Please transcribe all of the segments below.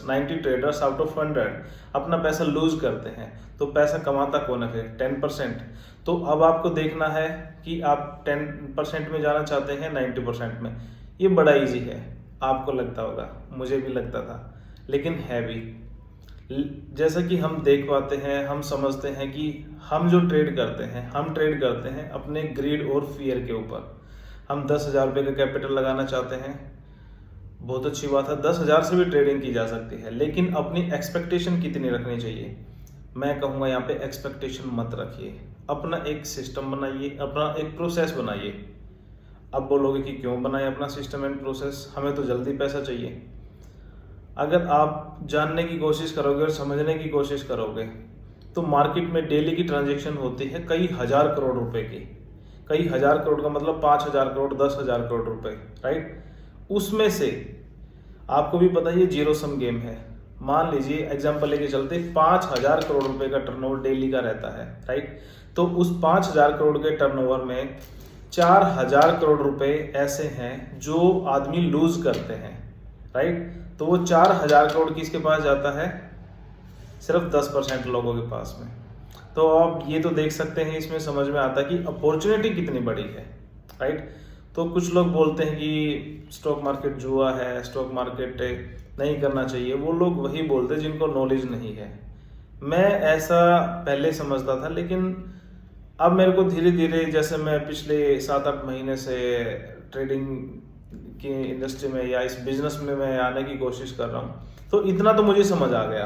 90 traders out of 100 अपना पैसा loose करते हैं, तो पैसा कमाता कौन है फिर? 10%। तो अब आपको देखना है कि आप 10% में जाना चाहते हैं 90% में। ये बड़ा इजी है, आपको लगता होगा, मुझे भी लगता था, लेकिन है भी। जैसा कि हम देख पाते हैं, हम समझते हैं कि हम जो ट्रेड करते हैं, हम ट्रेड करते हैं अपने ग्रीड और फियर के ऊपर। हम 10,000 रुपये का कैपिटल लगाना चाहते हैं, बहुत अच्छी बात है, 10,000 से भी ट्रेडिंग की जा सकती है, लेकिन अपनी एक्सपेक्टेशन कितनी रखनी चाहिए? मैं कहूँगा यहाँ पे एक्सपेक्टेशन मत रखिए, अपना एक सिस्टम बनाइए, अपना एक प्रोसेस बनाइए। अब बोलोगे कि क्यों बनाए अपना सिस्टम एंड प्रोसेस, हमें तो जल्दी पैसा चाहिए। अगर आप जानने की कोशिश करोगे और समझने की कोशिश करोगे तो मार्केट में डेली की ट्रांजैक्शन होती है कई हजार करोड़ रुपए की। कई हजार करोड़ का मतलब 5,000 करोड़, 10,000 करोड़ रुपए, राइट। उसमें से आपको भी पता है ये जीरो सम गेम है। मान लीजिए एग्जांपल लेके चलते, 5,000 करोड़ रुपए का टर्नओवर डेली का रहता है, राइट। तो उस 5,000 करोड़ के टर्नओवर में 4,000 करोड़ रुपए ऐसे हैं जो आदमी लूज करते हैं, राइट। तो वो 4,000 करोड़ किसके पास जाता है? सिर्फ 10% लोगों के पास में। तो आप ये तो देख सकते हैं, इसमें समझ में आता है कि अपॉर्चुनिटी कितनी बड़ी है, राइट। तो कुछ लोग बोलते हैं कि स्टॉक मार्केट जुआ है, स्टॉक मार्केट नहीं करना चाहिए। वो लोग वही बोलते हैं जिनको नॉलेज नहीं है। मैं ऐसा पहले समझता था, लेकिन अब मेरे को धीरे धीरे, जैसे मैं पिछले 7-8 महीने से ट्रेडिंग की इंडस्ट्री में या इस बिजनेस में मैं आने की कोशिश कर रहा हूँ, तो इतना तो मुझे समझ आ गया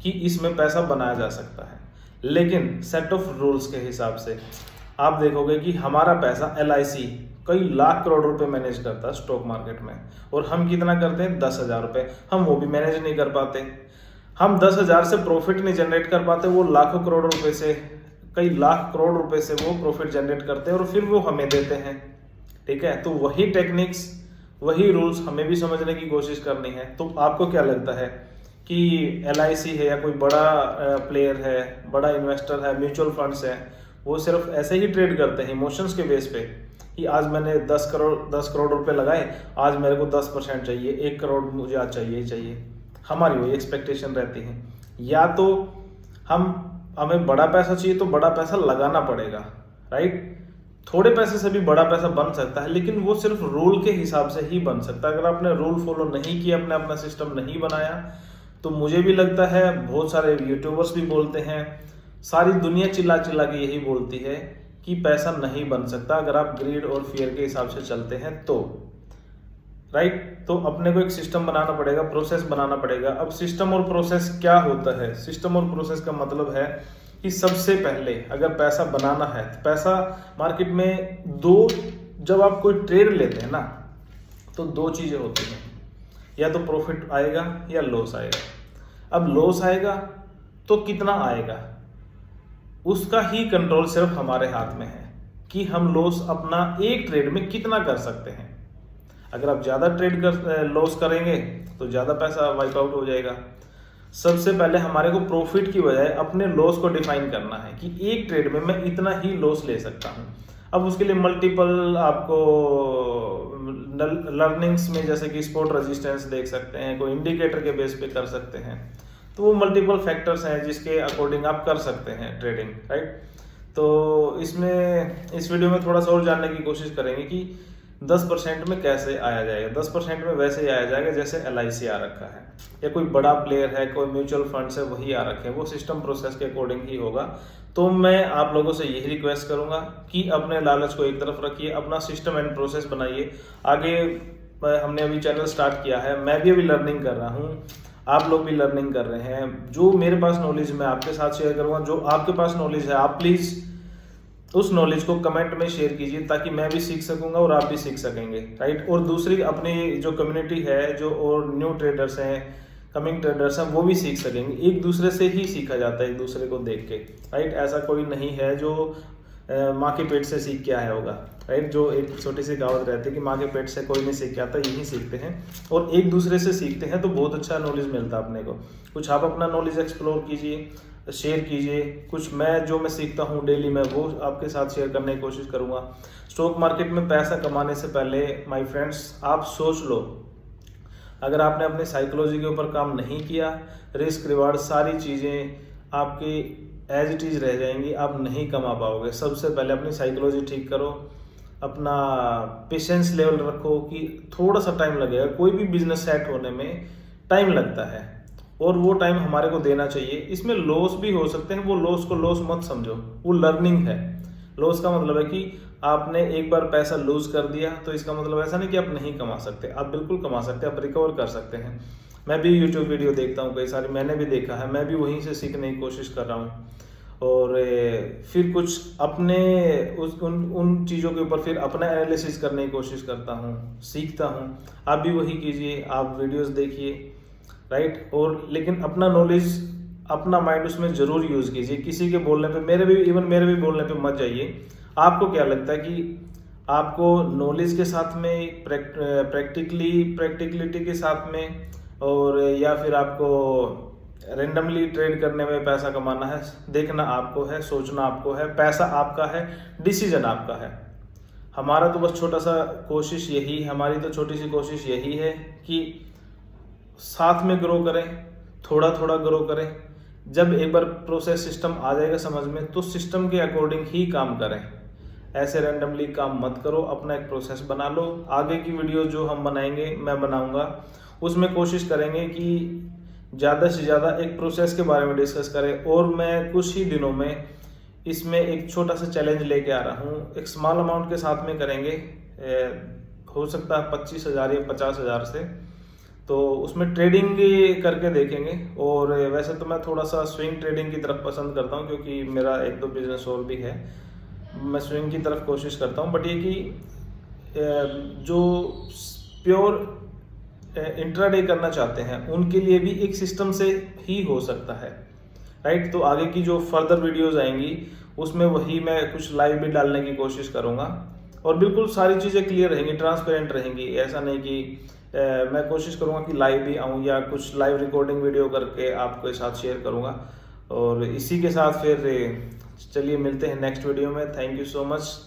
कि इसमें पैसा बनाया जा सकता है, लेकिन सेट ऑफ रूल्स के हिसाब से। आप देखोगे कि हमारा पैसा LIC कई लाख करोड़ रुपए मैनेज करता है स्टॉक मार्केट में, और हम कितना करते हैं? 10,000 रुपये। हम वो भी मैनेज नहीं कर पाते। हम 10,000 से प्रॉफिट नहीं जनरेट कर पाते, वो लाखों करोड़ रुपए से, कई लाख करोड़ रुपए से वो प्रॉफिट जनरेट करते हैं और फिर वो हमें देते हैं, ठीक है। तो वही टेक्निक्स, वही रूल्स हमें भी समझने की कोशिश करनी है। तो आपको क्या लगता है कि LIC है या कोई बड़ा प्लेयर है, बड़ा इन्वेस्टर है, म्यूचुअल फंड्स है, वो सिर्फ ऐसे ही ट्रेड करते हैं इमोशंस के बेस पे कि आज मैंने 10 करोड़ रुपए लगाए, आज मेरे को 10% चाहिए, 1 करोड़ मुझे आज चाहिए ही चाहिए। हमारी वही एक्सपेक्टेशन रहती है। या तो हमें बड़ा पैसा चाहिए तो बड़ा पैसा लगाना पड़ेगा, राइट। थोड़े पैसे से भी बड़ा पैसा बन सकता है, लेकिन वो सिर्फ रूल के हिसाब से ही बन सकता है। अगर आपने रूल फॉलो नहीं किया, आपने अपना सिस्टम नहीं बनाया, तो मुझे भी लगता है, बहुत सारे यूट्यूबर्स भी बोलते हैं, सारी दुनिया चिल्ला चिल्ला के यही बोलती है कि पैसा नहीं बन सकता अगर आप ग्रीड और फियर के हिसाब से चलते हैं तो, राइट। तो अपने को एक सिस्टम बनाना पड़ेगा, प्रोसेस बनाना पड़ेगा। अब सिस्टम और प्रोसेस क्या होता है? सिस्टम और प्रोसेस का मतलब है कि सबसे पहले अगर पैसा बनाना है, तो पैसा मार्केट में जब आप कोई ट्रेड लेते हैं ना, तो 2 चीजें होती हैं, या तो प्रॉफिट आएगा या लॉस आएगा। अब लॉस आएगा तो कितना आएगा, उसका ही कंट्रोल सिर्फ हमारे हाथ में है कि हम लॉस अपना एक ट्रेड में कितना कर सकते हैं। अगर आप ज्यादा ट्रेड लॉस करेंगे तो ज्यादा पैसा वाइप आउट हो जाएगा। सबसे पहले हमारे को प्रॉफिट की बजाय अपने लॉस को डिफाइन करना है कि एक ट्रेड में मैं इतना ही लॉस ले सकता हूं। अब उसके लिए मल्टीपल आपको लर्निंग्स में, जैसे कि स्पॉट रेजिस्टेंस देख सकते हैं, कोई इंडिकेटर के बेस पे कर सकते हैं। तो वो मल्टीपल फैक्टर्स हैं जिसके अकॉर्डिंग आप कर सकते हैं ट्रेडिंग, राइट। तो इसमें इस वीडियो में थोड़ा सा और जानने की कोशिश करेंगे कि 10% में कैसे आया जाएगा। 10% में वैसे ही आया जाएगा जैसे LIC आ रखा है, या कोई बड़ा प्लेयर है, कोई म्यूचुअल फंड्स है, वही आ रखे हैं। वो सिस्टम प्रोसेस के अकॉर्डिंग ही होगा। तो मैं आप लोगों से यही रिक्वेस्ट करूंगा कि अपने लालच को एक तरफ रखिए, अपना सिस्टम एंड प्रोसेस बनाइए। आगे हमने अभी चैनल स्टार्ट किया है, मैं भी अभी लर्निंग कर रहा हूँ, आप लोग भी लर्निंग कर रहे हैं। जो मेरे पास नॉलेज मैं आपके साथ शेयर करूंगा, जो आपके पास नॉलेज है आप प्लीज उस नॉलेज को कमेंट में शेयर कीजिए, ताकि मैं भी सीख सकूंगा और आप भी सीख सकेंगे, राइट। और दूसरी अपनी जो कम्युनिटी है, जो और न्यू ट्रेडर्स हैं, कमिंग ट्रेडर्स हैं, वो भी सीख सकेंगे। एक दूसरे से ही सीखा जाता है, एक दूसरे को देख के, राइट। ऐसा कोई नहीं है जो माँ के पेट से सीख के आया होगा, राइट। जो एक छोटी सी कहावत रहती है कि माँ के पेट से कोई नहीं सीख के आता, यही सीखते हैं। और एक दूसरे से सीखते हैं तो बहुत अच्छा नॉलेज मिलता है अपने को। कुछ आप अपना नॉलेज एक्सप्लोर कीजिए, शेयर कीजिए। कुछ जो मैं सीखता हूँ डेली में, वो आपके साथ शेयर करने की कोशिश करूँगा। स्टॉक मार्केट में पैसा कमाने से पहले माय फ्रेंड्स, आप सोच लो अगर आपने अपनी साइकोलॉजी के ऊपर काम नहीं किया, रिस्क रिवार्ड सारी चीज़ें आपकी एज इट इज़ रह जाएंगी, आप नहीं कमा पाओगे। सबसे पहले अपनी साइकोलॉजी ठीक करो, अपना पेशेंस लेवल रखो कि थोड़ा सा टाइम लगेगा, कोई भी बिजनेस सेट होने में टाइम लगता है और वो टाइम हमारे को देना चाहिए। इसमें लॉस भी हो सकते हैं, वो लॉस को लॉस मत समझो, वो लर्निंग है। लॉस का मतलब है कि आपने एक बार पैसा लूज कर दिया तो इसका मतलब ऐसा नहीं कि आप नहीं कमा सकते, आप बिल्कुल कमा सकते हैं, आप रिकवर कर सकते हैं। मैं भी यूट्यूब वीडियो देखता हूँ कई सारी, मैंने भी देखा है, मैं भी वहीं से सीखने की कोशिश कर रहा हूँ और फिर कुछ अपने उन चीज़ों के ऊपर फिर अपना एनालिसिस करने की कोशिश करता हूँ, सीखता हूँ। आप भी वही कीजिए, आप वीडियोस देखिए, राइट। और लेकिन अपना नॉलेज, अपना माइंड उसमें जरूर यूज़ कीजिए। किसी के बोलने पे, मेरे भी बोलने पे मत जाइए। आपको क्या लगता है कि आपको नॉलेज के साथ में प्रैक्टिकलिटी के साथ में, और या फिर आपको रेंडमली ट्रेड करने में पैसा कमाना है? देखना आपको है, सोचना आपको है, पैसा आपका है, डिसीजन आपका है। हमारा तो बस छोटा सा कोशिश यही, हमारी तो छोटी सी कोशिश यही है कि साथ में ग्रो करें, थोड़ा थोड़ा ग्रो करें। जब एक बार प्रोसेस सिस्टम आ जाएगा समझ में, तो सिस्टम के अकॉर्डिंग ही काम करें। ऐसे रैंडमली काम मत करो, अपना एक प्रोसेस बना लो। आगे की वीडियो जो हम बनाएंगे, मैं बनाऊंगा, उसमें कोशिश करेंगे कि ज़्यादा से ज़्यादा एक प्रोसेस के बारे में डिस्कस करें। और मैं कुछ ही दिनों में इसमें एक छोटा सा चैलेंज लेके आ रहा हूँ, एक स्मॉल अमाउंट के साथ में करेंगे, हो सकता है 25,000 या 50,000 से। तो उसमें ट्रेडिंग करके देखेंगे। और वैसे तो मैं थोड़ा सा स्विंग ट्रेडिंग की तरफ पसंद करता हूँ, क्योंकि मेरा एक दो बिजनेस और भी है, मैं स्विंग की तरफ कोशिश करता हूँ। बट ये कि जो प्योर इंट्राडे करना चाहते हैं उनके लिए भी एक सिस्टम से ही हो सकता है, राइट। तो आगे की जो फर्दर वीडियोस आएंगी उसमें वही मैं कुछ लाइव भी डालने की कोशिश करूँगा, और बिल्कुल सारी चीज़ें क्लियर रहेंगी, ट्रांसपेरेंट रहेंगी। ऐसा नहीं कि मैं कोशिश करूँगा कि लाइव भी आऊँ या कुछ लाइव रिकॉर्डिंग वीडियो करके आपके साथ शेयर करूँगा। और इसी के साथ फिर चलिए मिलते हैं नेक्स्ट वीडियो में। Thank you so much.